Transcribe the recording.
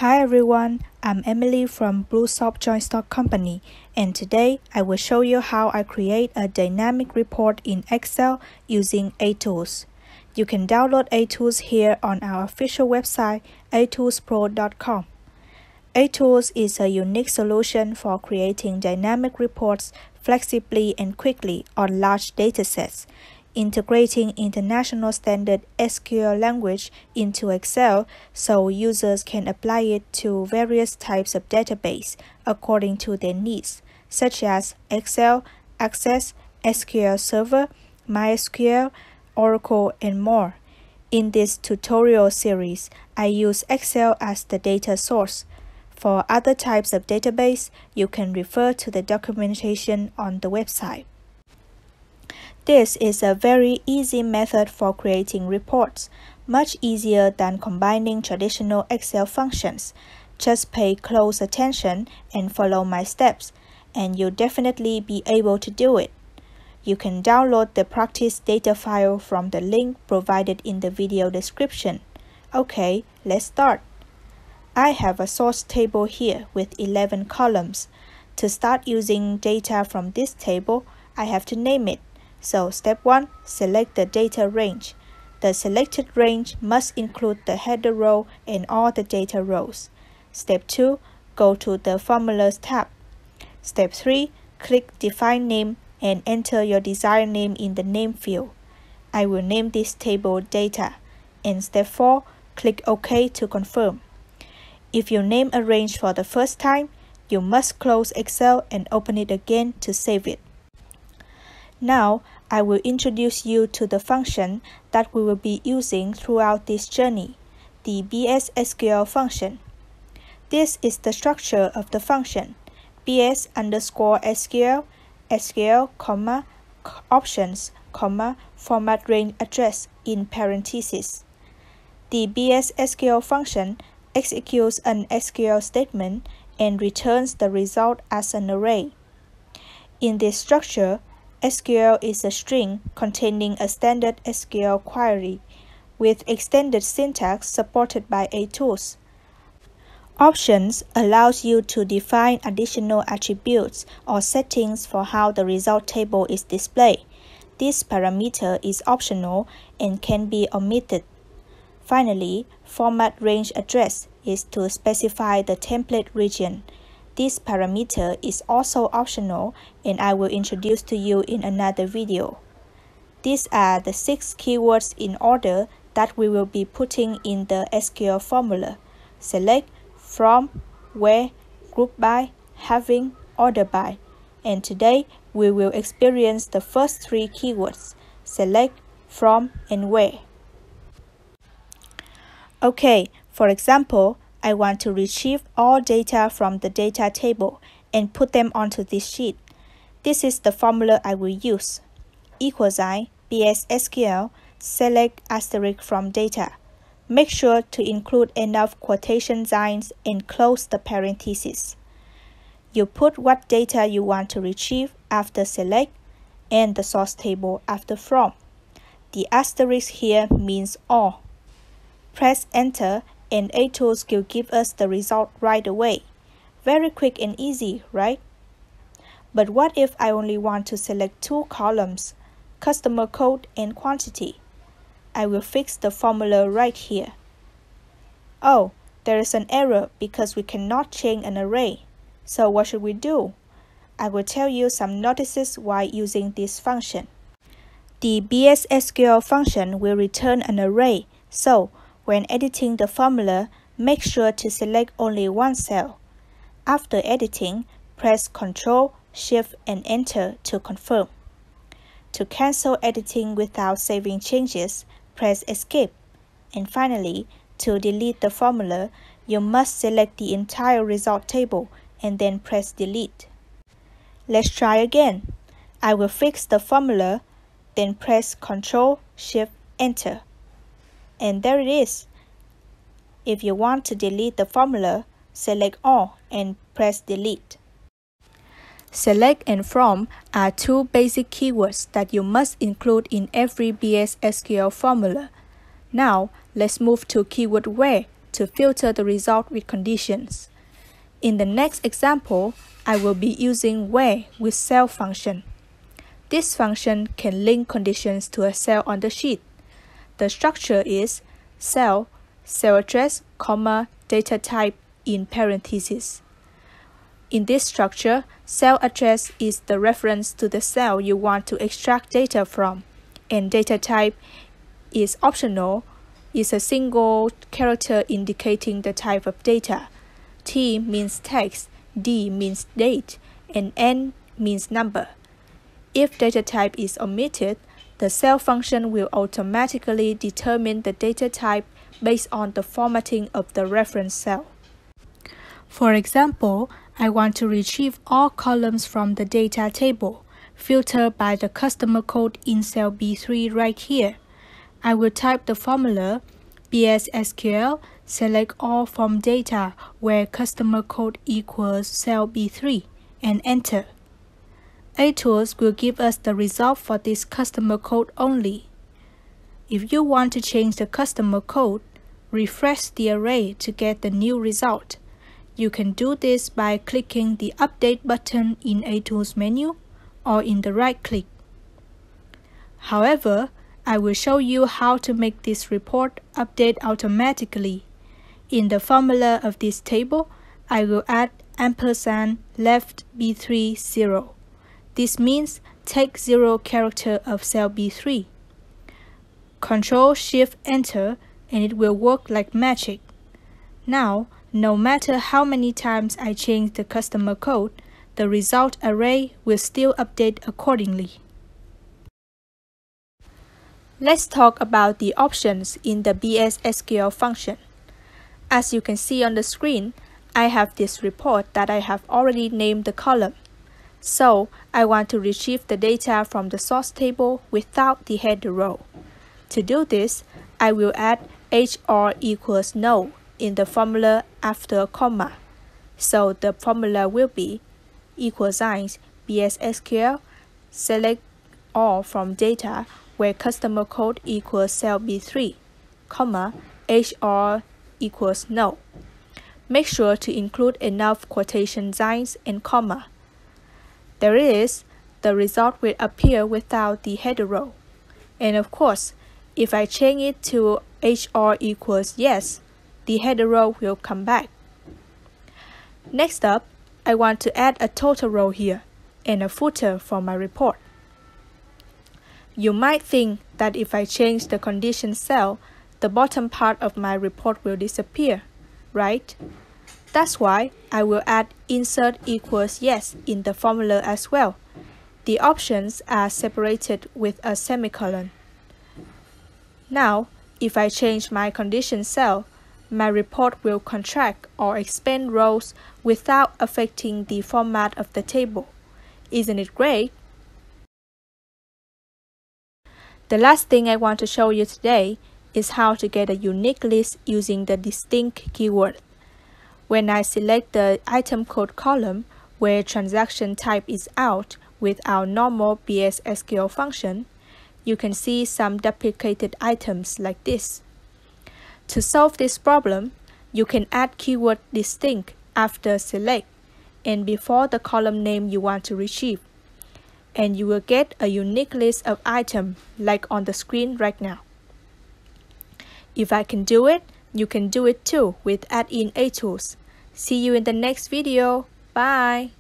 Hi everyone, I'm Emily from Bluesofts company, and today I will show you how I create a dynamic report in Excel using ATools. You can download ATools here on our official website atoolspro.com. ATools is a unique solution for creating dynamic reports flexibly and quickly on large datasets, integrating international standard SQL language into Excel so users can apply it to various types of database according to their needs, such as Excel, Access, SQL Server, MySQL, Oracle, and more. In this tutorial series, I use Excel as the data source. For other types of database, you can refer to the documentation on the website. This is a very easy method for creating reports, much easier than combining traditional Excel functions. Just pay close attention and follow my steps, and you'll definitely be able to do it. You can download the practice data file from the link provided in the video description. Okay, let's start. I have a source table here with 11 columns. To start using data from this table, I have to name it. So step 1, select the data range. The selected range must include the header row and all the data rows. Step 2, go to the Formulas tab. Step 3, click Define Name and enter your desired name in the name field. I will name this table Data. And step 4, click OK to confirm. If you name a range for the first time, you must close Excel and open it again to save it. Now, I will introduce you to the function that we will be using throughout this journey, the bs_sql function. This is the structure of the function, bs_sql, sql, options, format range address in parentheses. The bs_sql function executes an SQL statement and returns the result as an array. In this structure, SQL is a string containing a standard SQL query with extended syntax supported by ATools. Options allows you to define additional attributes or settings for how the result table is displayed. This parameter is optional and can be omitted. Finally, format range address is to specify the template region. This parameter is also optional and I will introduce to you in another video. These are the 6 keywords in order that we will be putting in the SQL formula: select, from, where, group by, having, order by. And today we will experience the first 3 keywords: select, from, and where. Okay, for example, I want to retrieve all data from the data table and put them onto this sheet. This is the formula I will use. =, bs_sql, select asterisk from data. Make sure to include enough quotation signs and close the parentheses. You put what data you want to retrieve after select and the source table after from. The asterisk here means all. Press enter and ATools will give us the result right away. Very quick and easy, right? But what if I only want to select 2 columns, customer code and quantity? I will fix the formula right here. Oh, there is an error because we cannot change an array. So what should we do? I will tell you some notices while using this function. The bs_sql function will return an array, so when editing the formula, make sure to select only one cell. After editing, press Ctrl, Shift, and Enter to confirm. To cancel editing without saving changes, press Escape. And finally, to delete the formula, you must select the entire result table and then press Delete. Let's try again. I will fix the formula, then press Ctrl, Shift, Enter. And there it is. If you want to delete the formula, select all and press Delete. Select and from are 2 basic keywords that you must include in every bs_sql formula. Now, let's move to keyword where to filter the result with conditions. In the next example, I will be using where with cell function. This function can link conditions to a cell on the sheet. The structure is cell, cell address, comma, data type in parentheses. In this structure, cell address is the reference to the cell you want to extract data from, and data type is optional, is a single character indicating the type of data. T means text, D means date, and N means number. If data type is omitted, the cell function will automatically determine the data type based on the formatting of the reference cell. For example, I want to retrieve all columns from the data table, filtered by the customer code in cell B3 right here. I will type the formula BSSQL select all from data where customer code equals cell B3 and enter. ATools will give us the result for this customer code only. If you want to change the customer code, refresh the array to get the new result. You can do this by clicking the Update button in ATools menu or in the right click. However, I will show you how to make this report update automatically. In the formula of this table, I will add ampersand left B3 0. This means take 0 character of cell B3. Ctrl-Shift-Enter and it will work like magic. Now, no matter how many times I change the customer code, the result array will still update accordingly. Let's talk about the options in the BSSQL function. As you can see on the screen, I have this report that I have already named the column. So, I want to retrieve the data from the source table without the header row. To do this, I will add HR equals no in the formula after a comma. So the formula will be equal signs BSSQL select all from data where customer code equals cell B3, comma, HR equals no. Make sure to include enough quotation signs and comma. There it is, the result will appear without the header row. And of course, if I change it to HR equals yes, the header row will come back. Next up, I want to add a total row here and a footer for my report. You might think that if I change the condition cell, the bottom part of my report will disappear, right? That's why I will add insert equals yes in the formula as well. The options are separated with a semicolon. Now, if I change my condition cell, my report will contract or expand rows without affecting the format of the table. Isn't it great? The last thing I want to show you today is how to get a unique list using the distinct keyword. When I select the item code column where transaction type is out with our normal BSSQL function, you can see some duplicated items like this. To solve this problem, you can add keyword distinct after select and before the column name you want to retrieve. And you will get a unique list of items like on the screen right now. If I can do it, you can do it too with add-in ATools. See you in the next video. Bye!